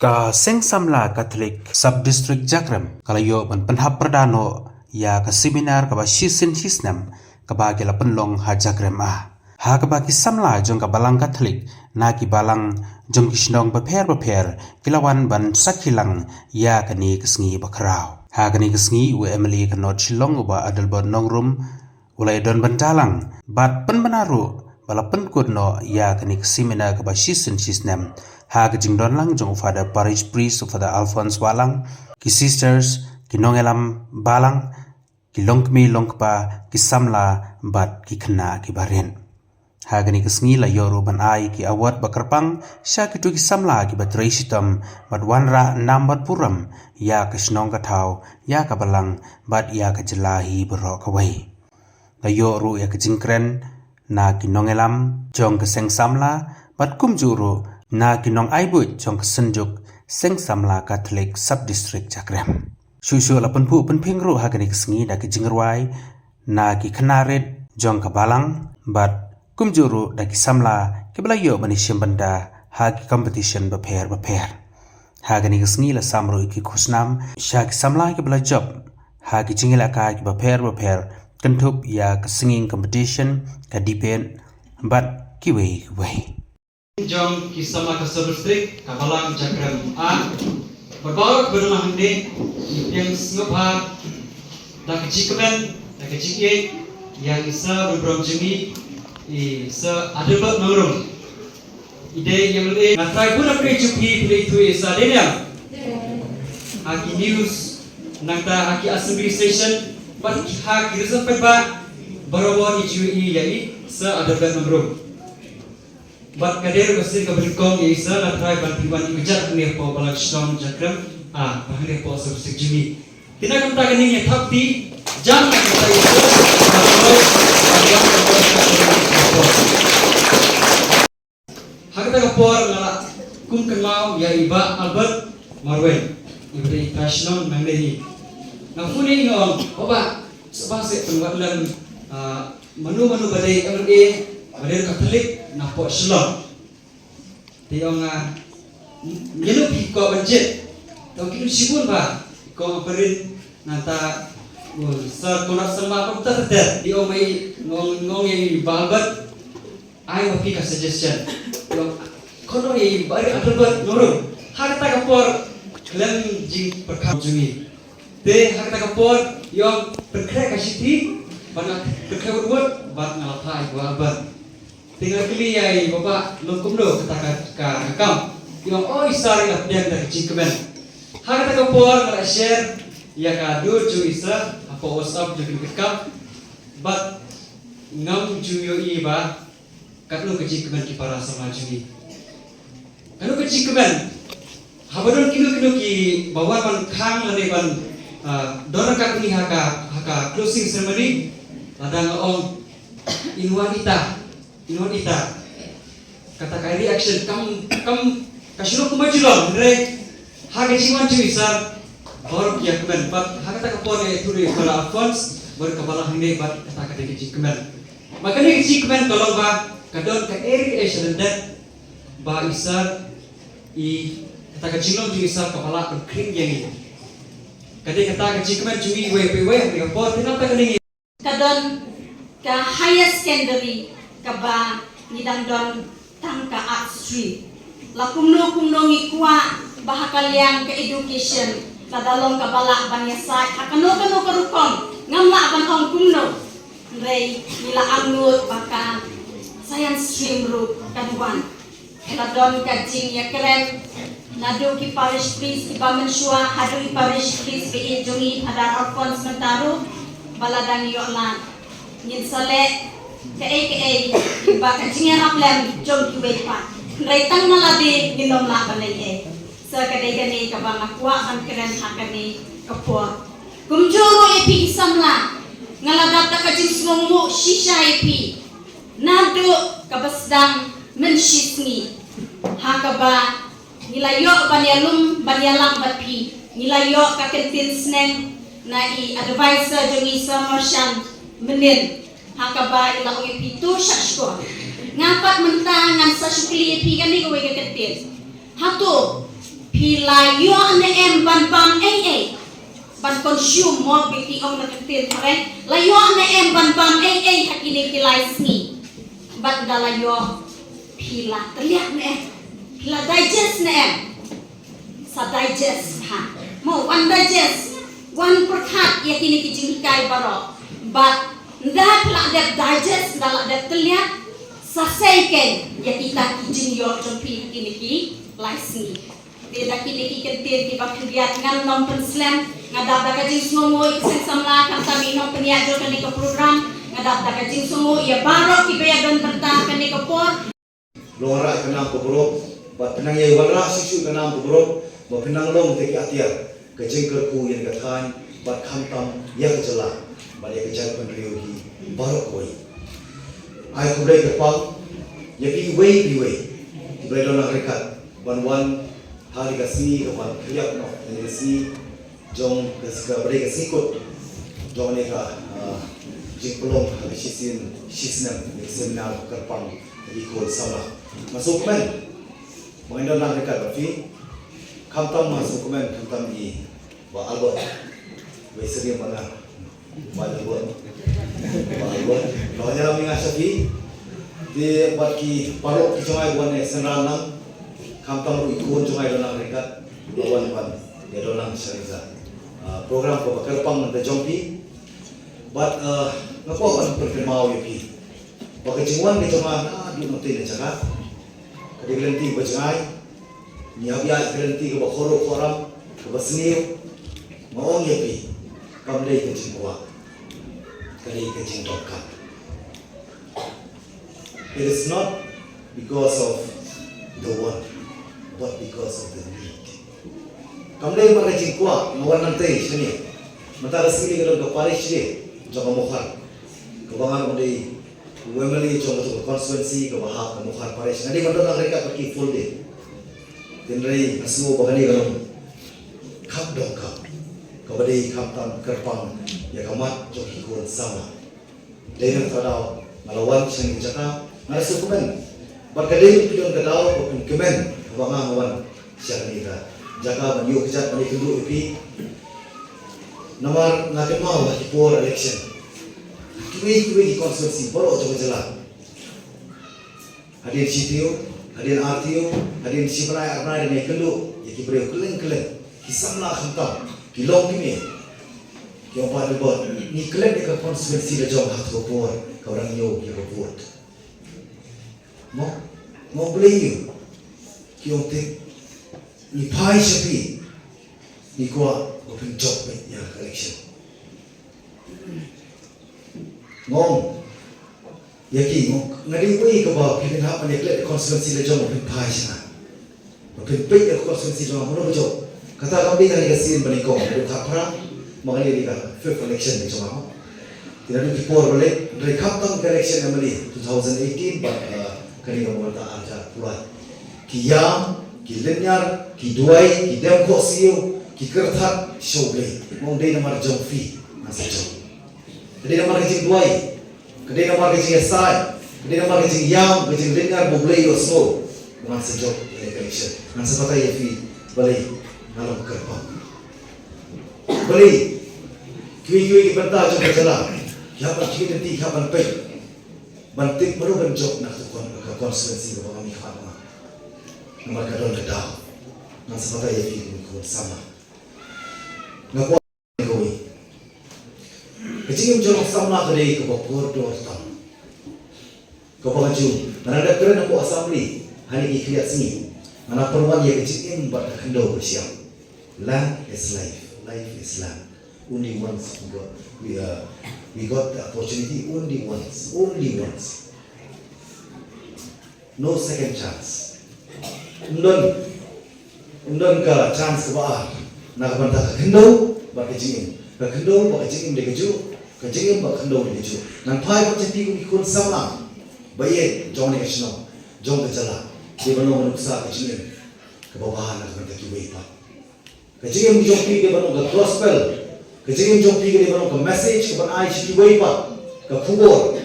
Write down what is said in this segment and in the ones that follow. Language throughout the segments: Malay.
ka Seng Samla Catholic Sub-District Jakrem kalayo ban penhap perdano ya ka seminar ka ba shisin hisnam ka ba gela penlong ha Jakrem ha ka ba ki samla jong ka balang Catholic na ki balang jong ki shnong beper kilawan ban sakilang ya ka ni kesngi bakrau ha ka ni kesngi u Emily ka not shilong ba adalbon nongrum ulai don bantalang bat penbenaru bala penkut no ya ka ni seminar ka ba shisin hisnam ha ka jingdon lang jong Father Parish Priest Father Alphonse Walang ki sisters ki nongelam balang ki longkmi longkpa ki samla bat ki khna ki baren ha gani kesngi la yoru ban ai ki awat bakarpang sha ki tu ki samla ki batrei sitam bat wanra nam bat puram ya ka snong ka thau ya ka balang bat ya ka jelahi bero ka wai la yoru ya ka jingkren na ki nongelam jong ka seng samla bat kumjuru na kinong aibut jong kesenjuk Seng Samla Catholic Sub-District Jakrem. Susu la penpu penpingru hagani kesengi da ki jingerwai na ki kenarit jong kabalang bat kumjuru da ki samla ki belayo bani benda ha ki competition beper. Hagani kesengi la samru ki kusnam sha ki samla ki bela job ha ki jingela ka ki beper kentup ya kesenging competition ka depend bat ki wei. Jom kisah maka sebestrik kabalang Jakrem A berbau bernama hande yang ngepha dak jikben dak jikye yang isa berbrom jemi se adebak nurung ide yang le natrai pun apre jupi play tu isa deniam haki news nangta haki assembly station bat haki reserve ba barawa ijui yai se adebak nurung bat kader mesin keberkong isa na try ban piwan ujat ni po balak stom Jakrem a bahne po subsik jimi tinakam ta ganing ya thapti jam na kita isa hakta ka por ngala kum kenau ya iba Albert Marwen ibri tasnon manglehi na funi ngom oba sebase penwatlan manu badai LA badai Katolik na po shalom tiong nyelu pi ko banjet to kinu sibun ba ko perin nanta sa konak sama ko ter di omai ngong yang balbat ai wa pi ka suggestion to kono ye bari atlbat noro harta ka por klan jing perkham jumi te harta ka por yong perkre ka siti bana perkre wot bat ngalatai balbat tinggal pilih ya bapak lengkum do kata kakam yang isari apdian dari cikmen harta kapor ngala share ya kadu ju isa apa WhatsApp ju kakam bat ngam ju yo iba katlu ke cikmen ki para sama ju kanu ke cikmen habadon kinu ki bawa ban khang lane ban dora kat ni haka closing ceremony ladang ong inwanita kata kai reaction kam kasino kumajulon re hage jiwan ju isar bor ya kemen bat hage ta kapone itu re kala Alphonse ber kabala hande bat kata kade ji kemen makane ji kemen tolong ba kadon ka eri esendet ba isar I kata ka jilon ju isar kapala kring yang kade kata ka ji kemen ju I we hage kapor tinata kane kadon ka higher secondary kaba nidang don tangka art street la kumno ngikwa bahakaliang ke education la dalong kabala banyasa hakano karukon ngamla ban ong kumno rei nila angut baka science stream ru kaduan la don kajing ya keren nadu ki parish priest ki bamensua hadu ki parish priest ke jongi ada Alphonse Mentaru baladang yolan nyin sale ke iba kajingan aplam jom kiwe pa raitang naladi ginom la balay sa kadai gani kabang akwa kan keren hakani kapwa kumjuro epi samla ngalagat ka kajing sumu shisha epi nado kabasdang menshisni hakaba nilayo banyalum banyalang bapi nilayo ka kentin sneng na I advisor jongi sa marshan menin hakaba ila ko ipito shashko ngapat mentangan sa sukli ipi kani ko wega ketil hato Pila yo na ban ban consume mo biti ong nakatin pare layo na ban hakini kilay sni bat dalayo pila terlihat na pila digest na sa digest ha mo one digest one perkat yakini kijing kai baro but ndah pila de digest dala de terlihat sa second yakita kijing yo jompi hakini ki laisni dia kini ikentir di bakriat ngan nom penslam ngadap daga jing sungo iksen samla kam tami nom peniajo kani ke program ngadap daga jing sungo ya barok ibaya don berta kani ke por lora kenam ko bro ba penang ye wala sisu kenam ko bro ba penang long te atiar ke jing ke ku yen ke than ba kham tam ya ke jala ba ye ke jal pen riu hi barok koi ai ku dai ke pang ye bi wei bre don rekat ban hari kasih kawan kriap no kasih jong kasih beri kasih kot jong ni ka jing pelong habis sisnem seminar kerpang ikut sama masuk men mengenal nak dekat tapi kamtam masuk men kamtam di ba albert beseri mana ba albert lo nya minga sapi di baki parok kijai buan senranang kamtam ikut jungai donang rekat lawan pan ya donang syariza program ko kerpang nang jompi but ngapo kan perkemau yopi bakajingwan ke joma di note ne jaga kadiglanti bajai niabya glanti ko bakhoro koram ko basni maong yopi kamdai ke jingwa kali ke jingdokka. It is not because of the one but because of the need. Kamdai pakai jingkwa ngawan nanti sini. Mata kasih kalau kepari sini, jangan mukhar. Kebangan kamdai Wemeli jangan tu konstituensi kebahak mukhar pari sini. Nanti mandor nak mereka pergi full day. Tinrai asmo bahani kalau kap dong kap. Kabadai kaptan kerpang ya kamat joki kuat sama. Dengan kadau ngelawan sini jaka nasi kumen. Berkadang pidon kadau pun kemen. Wangan wan siang ni ka jaga banyu kejat bani kendu ipi nomor ngakem mau di por election kui di konstitusi boro coba jalan hadir CTO hadir RTO hadir siprai arnai dan kendu ya kibreu keleng kisamla khantam kilong kimi kyo pa de bot ni keleng de konstitusi de jom hat ko por ka orang yo ki ko vote mo beliau kiong tik ni pai shapi ni kuat open job ya election ngom yaki ngom ngadi ui ke ba pilih hak meneklek konstitusi le jom open pai sana open pay ke konstitusi jom mono job kata kami kali kasin banikong du khapra mangali dika fifth election ni jom tidak ada por boleh dari kapten election amali 2018 but kali kamu tak ada purat Kiam, Kilenyar, Kiduai, Kidemkosio, Kikertat, Shogle, Monday namar Jomfi, Nasajom. Kedai namar kecing Duai, kedai namar kecing Esai, kedai namar kecing Yam, kecing Lenyar, Bublei, Osmo, Nasajom, election. Nasabata Yafi, Balai, Nalam Kerpang. Balai, Kui Kibanta Jom Kajala, Yapan Kidenti, Yapan Pay, Bantik baru benjok nak tukar konstitusi kami khatam. Nomor kadon kedau, nang sebab ia fikir sama. Ngapo ngoi. Kecing jolok sama kedai ke bokor dor tam. Kau baju, mana ada keren aku assembly, hari ini kriat sini. Mana perwan ia kecing buat kendau bersiap. Land is life, life is land. Only once we got the opportunity. Only once. No second chance. Undon ka chance ke ba nak banta ka kendo ba kejing ba kejing de keju kejing ba kendo de keju nan pai ba chati ku kun sama ba ye jong ne kshno jong ke jala de bano manuksa kejing ke bawah nak banta ki wei pa kejing jong pi ke bano ka gospel kejing jong pi ke bano ka message ke ban ai chi wei pa ka khubor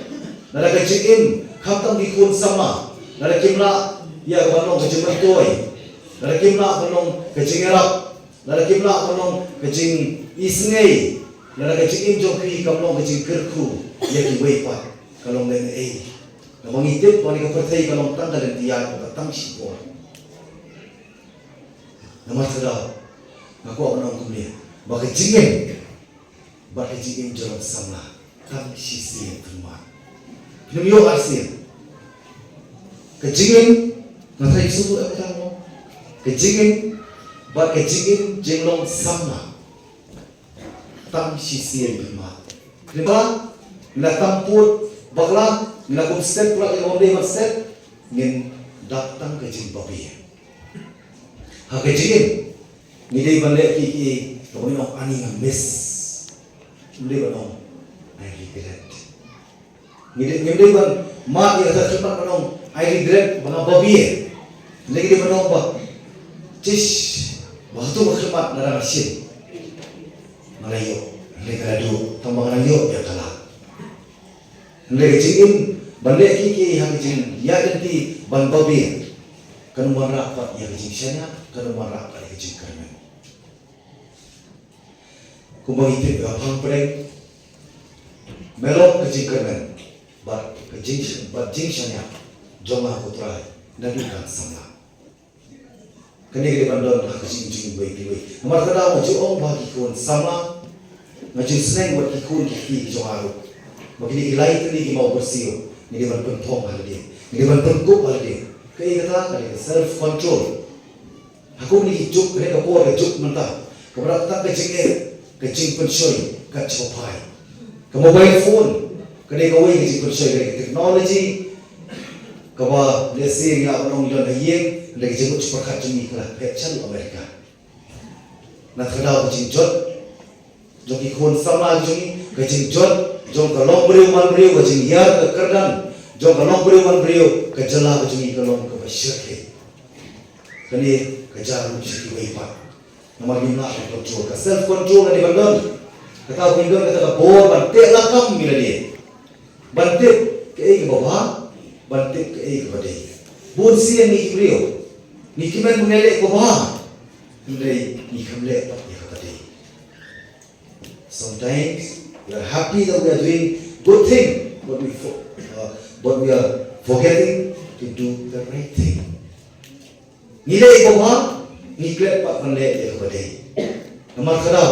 na kejing khaptam ki kun sama na kimla ya bano kejing toy lalakim la kanong kajing erap, lalakim la kanong kajing isngay, lalakajing imjong pi kanong kajing kerku, yaki weipat kanong len na mangitip pani ka pertai kanong tanggal dan tiyan ka tang sipor. Nama tera, aku kanong kumlia, bakajingin, bakajing imjong sama, tang sisi terma. Pinamyo arsian, kajingin, nanti subuh apa tahu? Kejingin, bak kejingin jenglong sama, tam sisi yang bermat. Kenapa? Bila tamput, bakla, bila kum step pula yang orang dia step, ngin datang kejing babi. Ha kejingin, ni dia balik kiki, tapi nak ani ngamis, ni dia banong, I regret. Ni dia ban, mak dia kata cuma banong, I regret, banong babi. Lagi dia banong apa? Cish, waktu berkhidmat dalam masjid, Melayu, mereka adu, tambah Melayu yang kalah. Mereka jingin, balik kiki yang jing, ya nanti ban babi, kan marah apa yang jing sana, kan marah apa yang jing kerana. Kumbang itu apa pereng, melok kejing kerana, bat jing sana, jomah putra, dan bukan sama. Kini kita bandar nak jing baik. Nomor kedua maju orang bagi kun sama, maju seneng buat kikun kiki joharu. Begini ilai tu ni mau bersih, ni dia berpentom hal dia, ni dia berpengkup hal dia. Kaya kata kali self control. Aku ni juk kena kapor juk mentah. Keberat tak kecing pensoi kat copai. Ke mobile phone kena kawai kecing pensoi dari teknologi. Kawa lesi yang orang yang hayeng lagi jemput cepat jemi kelah pecah Amerika. Nak kenal kecing jod, joki kon sama jemi kecing jod, jom kalong beriu man beriu kecing yar ke kerdan, jom kalong beriu man beriu kejelah kecing kalong ke masyarakat. Kini kejar mesti weipat. Nomor 5 control, self control ni bandon. Kata bandon kata bor bantik lakam bila dia. Bantik ke bawah. Bantik ke kepada bun siang ni beliau ni kiman mengelak ke bawah ni kemlek ya kepada. Sometimes we are happy that we are doing good thing, but we are forgetting to do the right thing. Nilai ke bawah ni kelak pak mengelak ya kepada. Nomor kedua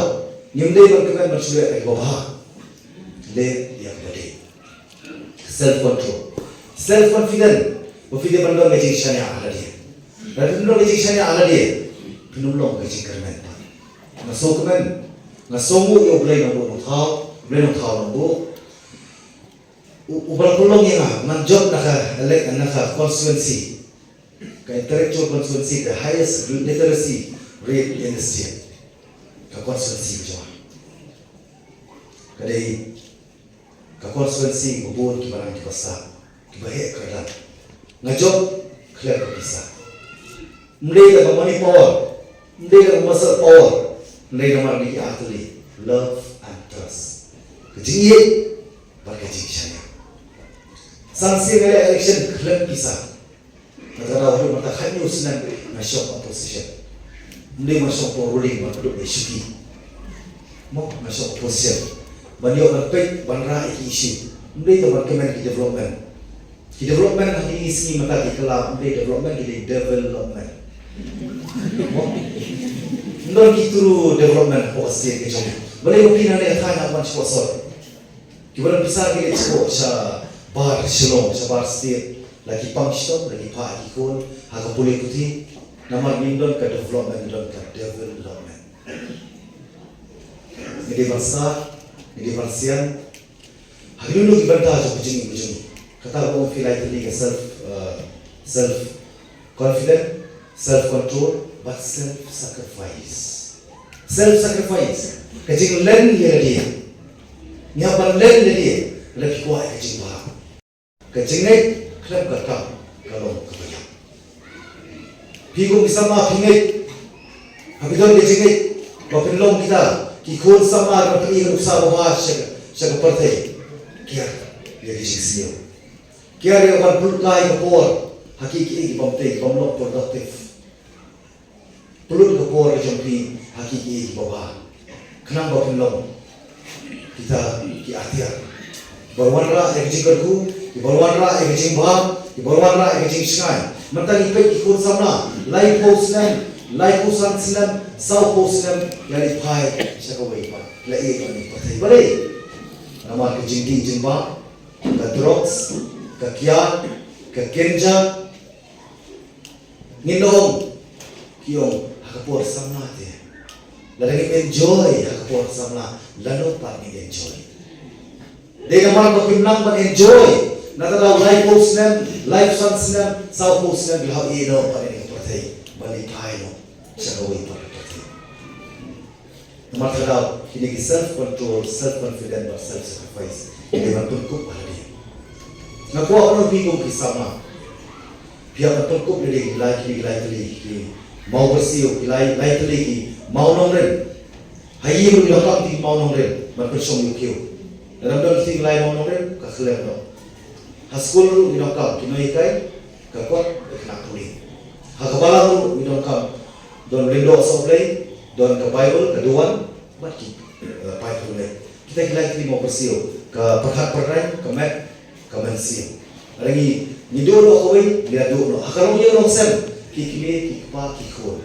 nyimdai berkeman bersurat ke bawah le ya kepada. Self control, self confident, berfikir bandar ngajing syariah ala dia. Dan bandar ngajing syariah ala dia, penolong ngajing kerman. Ngasok keman, ngasomu yo boleh nombor thau, boleh nombor. Ubal penolong yang manjob nak constituency, ke intellectual constituency, the highest literacy rate in the state, ke constituency macam. Kadai ke constituency bubur kibarang kibasa. Baik kerana ngajob clear bisa. Mereka dengan money power, mereka dengan muscle power, mereka dengan ni atuli love and trust. Kejingit, berkejing syariah. Sanksi mereka election clear bisa. Kata orang mata kanyu senang masuk opposition. Mereka masuk ruling, mereka isu. Mau masuk opposition. Banyak berpek, banyak isu. Mereka berkemen development. Development hari ini sini mata di kelam, development jadi development. Non kita development posisi kecil. Boleh mungkin ada yang tanya apa sponsor. Kita bisa kita cuba sa bar Shillong, sa bar state, lagi pangstop, lagi pak ikon, agak boleh kuti. Nama mindon ke development, ke development. Ini bangsa, ini bangsian. Hari ini kita dah jauh. Kata orang feel like ini self confident, self control, but self sacrifice. Self sacrifice. Kecing len dia, ni apa len dia, lebih kuat kecing bah. Kecing ni klub kertam kalau kebanyak. Pigu bersama pingai, habiskan kecing ni, bapin long kita, kikun sama dengan pergi ke usaha bawah syarikat partai, kia dia kecing siapa. Kaya dia akan berkai kepor hakiki bamte bamlok produktif. perlu kepor jompi hakiki bawah kenang bapin long kita ki akhir balwan ra ek jingku balwan ra ek jing bang balwan ra ek jing sky mentang ipe ki kur samna lai poslam lai posan slam sau poslam yari pai sakawai pa lai ani pathai bare nama ke jingki jingba ka drops ka kian ka kenja nindong kiong hakapor samna te lalagi enjoy hakapor samna lano pa ni enjoy de naman ko pinang pa enjoy natadaw life poslam life sunslam sau poslam bilhaw ino pa ni pathai bali pai no sakawai pa pathai natadaw kini self control self confidence or self sacrifice ini bentuk hari ngakuah orang bingung kisama pihak bentuk dari lagi mau bersih lagi mau nongren hayi lu dapat di mau nongren berpersong yukio dalam dalam ting lain mau nongren kakelam no haskul lu dinokam kinoi kakuat nak tuli hakabala lu dinokam don lindo soplay don ke bible keduan mati pai tuli kita lagi mau bersih ke perhat-perhat ke mat ke mensi lagi ni do no koi dia do no akalong yo no sem kikime kikpa kikho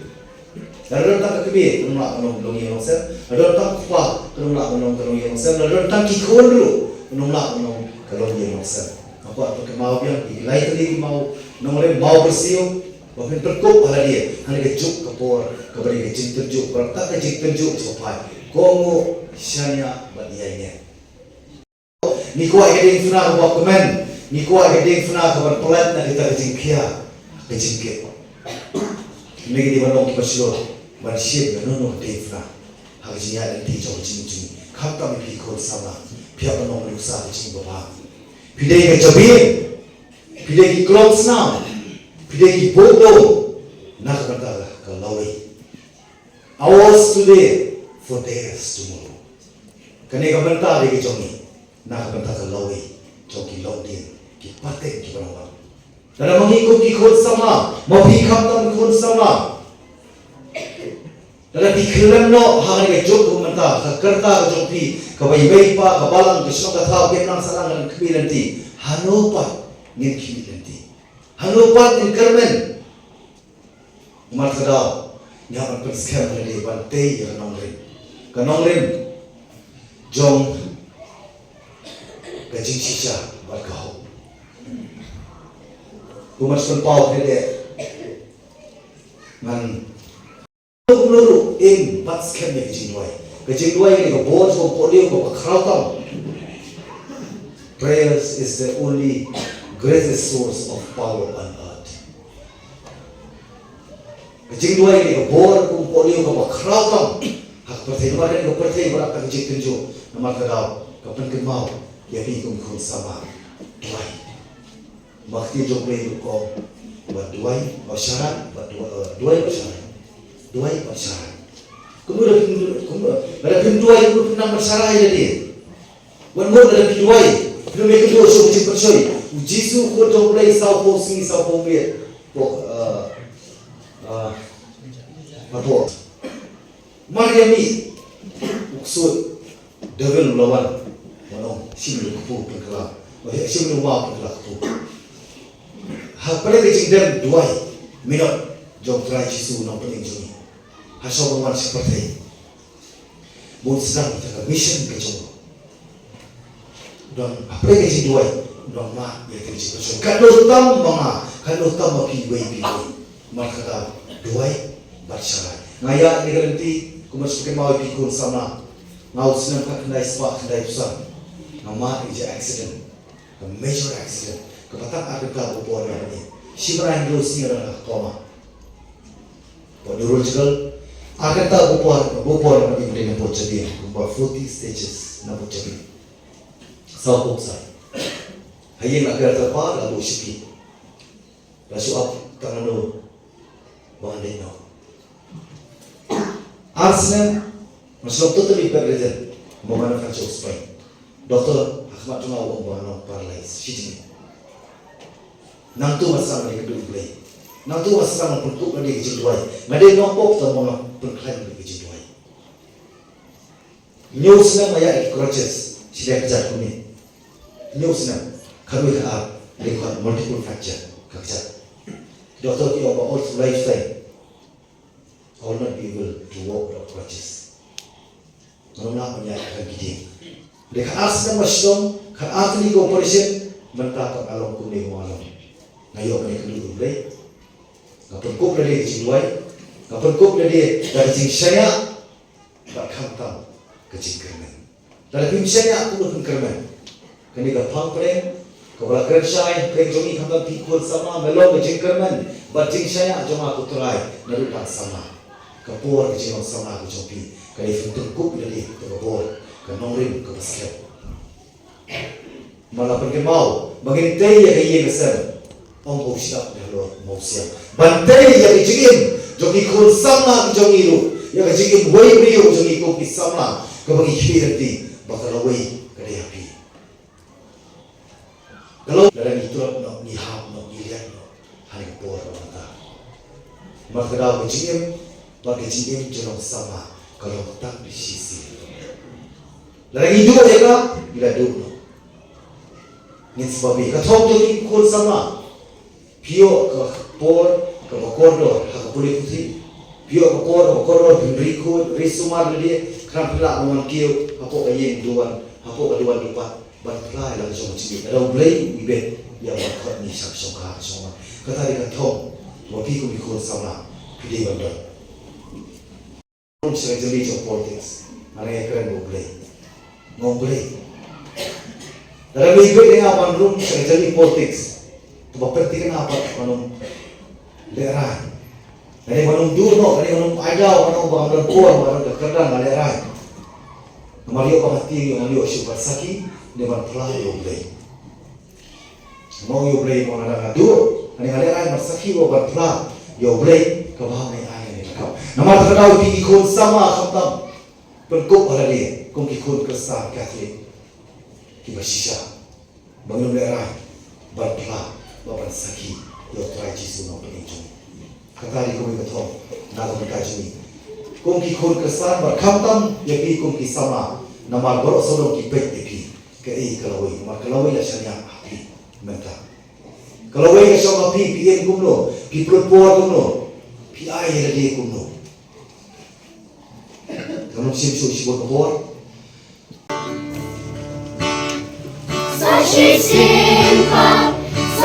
dalam tak kebe nong nong dong yo no sem dalam tak pa nong dong yo no sem dalam tak kikho dulu nong nong kalong yo no sem apa apa mau yang ilai tadi mau nong le mau bersih bahkan terkup hala dia hanya ke juk kapor kabari ke jing terjuk tak ke jing terjuk sopai komo syanya badianya ni kuat heading funa ko komen ni kuat heading funa ko pelat na kita jingkia ke jingke lagi di bandung pasio ban ship no no heading funa ha jinya dan ti jo jing khata mi pi ko sama pia bandung lu sa jing baba pidai ke jabi pidai ki clothes now pidai ki bodo na kata ka lawi hours today for days tomorrow kane ka banta de ke jomi nak benta lawi joki lodin ki patek ki barawa dalam mengikut ki khod sama mau hikam tam khod sama dalam dikhiran no hang ke jok benta ka kerta joki ka bai bai pa ka balang ki sno ka tha ke nang salang kan kbilanti hanopa ngin kbilanti hanopa in kermen martada nyaman perskam dari bante ya kanongren jong kajing sisa berkau. Umat sepau kede, man. Nuru in bats kene kajing duai ini kebor so polio ko khatam. Prayers is the only greatest source of power on earth. Kajing duai ini kebor ko polio ko khatam. Hak pertama ini ko pertama berat kajing tunjuk nama kadau kapan kemau. Jadi kum sama duai bakti jokai ko buat duai bersyarat buat duai bersyarat kemudian ada pinduai itu pernah bersyarat jadi wan mo ada pinduai belum itu dua so cip persoi jisu ko jokai sau po be ko apa Mariami uksud devil lawan Manong simlu kupu pengkala, simlu wa pengkala kupu. Hapare ke jingdem duai minot jom try jisu nang pening juni. Hasau bawan seperti buat sedang kita mission ke jom. Dan hapare ke jing duai, dan ma ya ke jing jom. Kalau tam mama, kalau tam api pi. Maka duai bersyarat. Ngaya ni garanti kumas pakai mau pikun sama. Ngau senang tak kendai sepak kendai pusat. Nama is accident, a major accident. Kepatak ada tak upor ni. Siapa yang dosi orang koma. Penurut juga akan tak upor ni mereka pun jadi. Kumpa 40 stages nak pun jadi. Sah buksa. Hayang nak kerja apa lalu sikit. Lalu apa tangan lo banding no. Arsenal masuk totally berbeza. Mana kacau spine. Doktor Ahmad cuma orang paralyzed, shitting. Nang tu masa mereka duduk play. nang tu asal nang perkuk nang dia kejenduai ngade nopok tu mau perkelain dia kejenduai news na maya crutches sila kerja kuni news na kami ka record multiple fracture kerja doktor ki about all lifetime I will not be able to walk without crutches menolak maya akan gidi mereka asal masdom kan atli ko operation mentapa along kuni walong ngayo kami kedua boleh Kapag na dia kejenduai, kapag na dia dari jing saya, tak khantam kejing kerman. Dari jing saya aku pun kerman. Kini kapang prem, kapag kerjai, prem jongi khantam pikul sama, melong kejing kerman. But jing saya jom aku terai, narutan sama. Kapur kejing sama aku jopi. Kini fentuk na dia kapur, kanongrim kapasket. Malah pergi mau, mengintai ya kaya kesan. Ông bố siap dahulu mau siap. Bantai yang dijigim, jogi kun sama jogi lu, yang dijigim wei brio jogi kun kisama, kebagi hirti bakal wei kedai api. Kalau dalam itu nak nihap, nak dilihat, hari por mata. Maka dah dijigim, bagi jigim jono sama, kalau tak di sisi. Dalam itu mereka bila dulu, ni sebabnya katong jogi kun sama. Pio ke por ke koridor ha boleh putri pio ke koridor beriku risumar dia kerana pula orang kio apa ayen duan apa duan lupa bantlai lah macam macam ada boleh ibe yang buat ni sak soka semua kata dia thong wapi ko bikon sama pide banda saya jadi job politics mana yang keren boleh ngomong dalam ibe dengan bandung saya jadi politics Baperti kenapa manung lerai. Dari manung durno, dari manung ajau, manung bangun kuat, manung kerdan lerai. Mario pamati, Mario super saki, depan pelai yoblay. Mau yoblay mau ada ngadu, ani lerai masaki obat pelai yoblay kebaham ni ayah ni kau. Nama terkadau kikun sama khatam perkuk ada dia, kung kikun kesal Catholic, kibasisha, bangun lerai, berpelai. Bapak saki, yo try jisu no peningkung. Kata di kami betul, nak mereka juni. Kung kikun kesan berkamtam, yapi kung kisama, nama borok sodom kipet yapi. Kei kalawai, nama kalawai lah syariah api, mentah. Kalawai lah api, PM kumno, pi perempuan kumno, pi ayah dia kumno. Kamu siap siap buat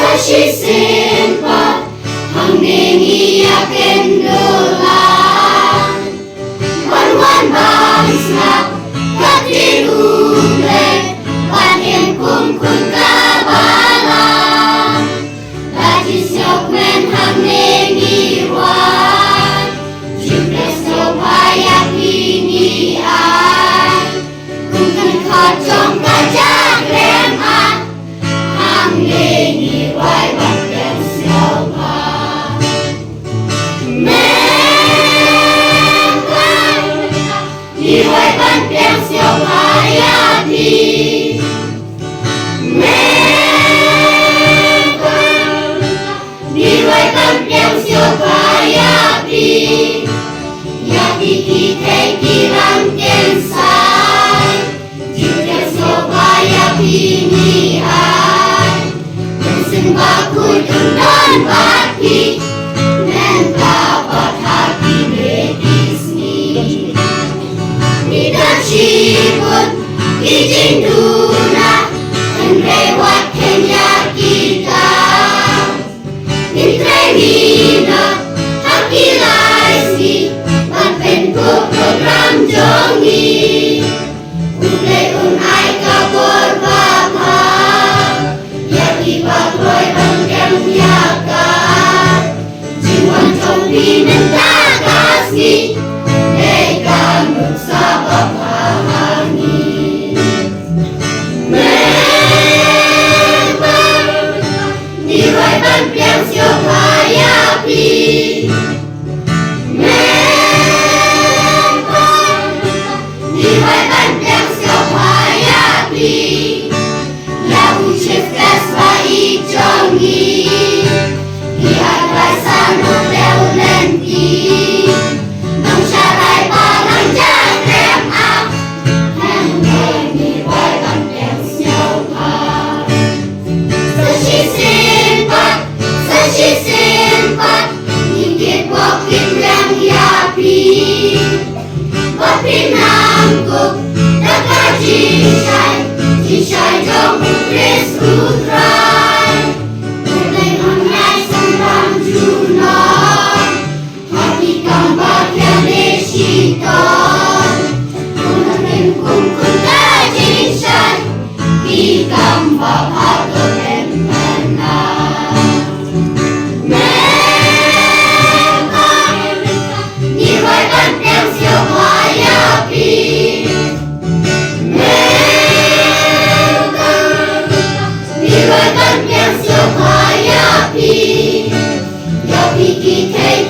Sashi simpa hangningi yakin dolan Wan bangsa katirule Wahin kun kabalan Laji siok men hangningi wan Jipres sopayak ini ay Kungkan kacong kajak leman Hangningi wai bakten siapa Memang Di wai bakten siapa yati Memang Di wai bakten siapa yati Yati kita kirang kensai Jika siapa yati ni Bakul dan baki dan dapat hati medis ni tidak sibut izin duna dan lewat kenya kita intremina haki laisi dan penku program jongi ulai unai kabur bapa Bagoy banggang yakan Jiwan cobi mentagasi Nekan bersabab halangi Memang Nilai banggang siopayapi Memang Nilai banggang siopayapi Yahu chef gas jongi Lihat rasa ที่ชายจงคริสต์อุตรายในห้องง่ายสำรังจูนอนหากที่กำบัดยาเนชิตอนคุณเป็นคุณได้จริงฉันที่กำบัดพาตัวเป็นแม่นาแม่นี่ไว้บันเต็มเสียวพายาปี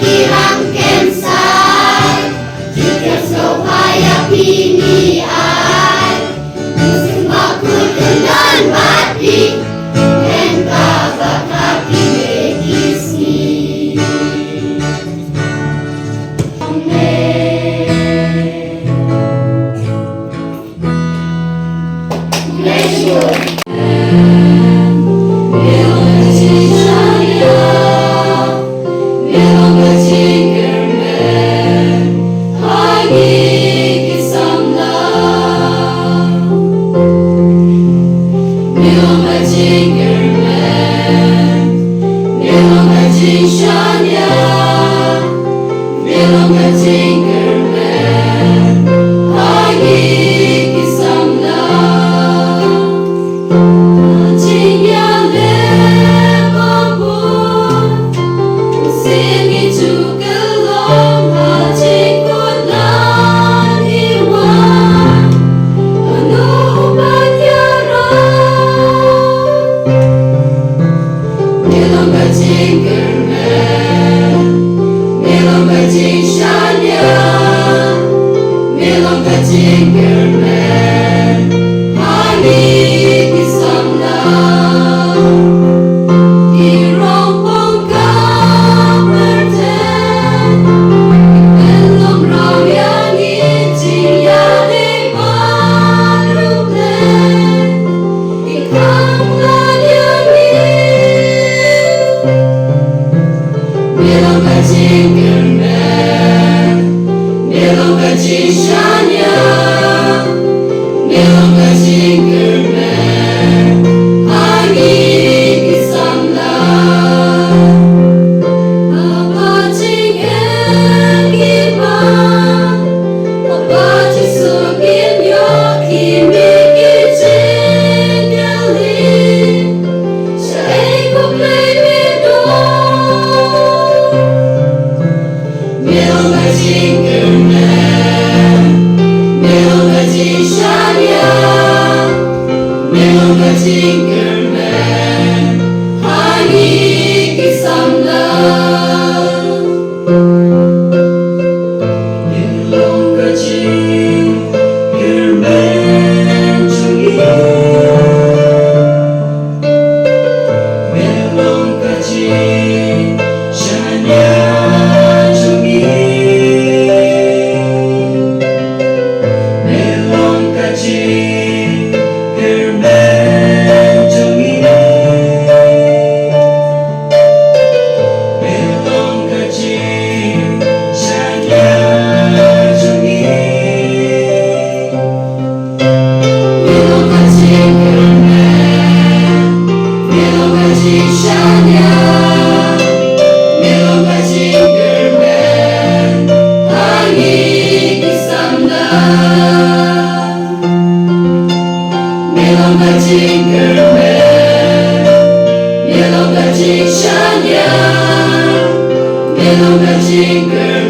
Kirang kensai, jika supaya pini ai, musim makul dan batik, dan kabar hati medisni. Jingle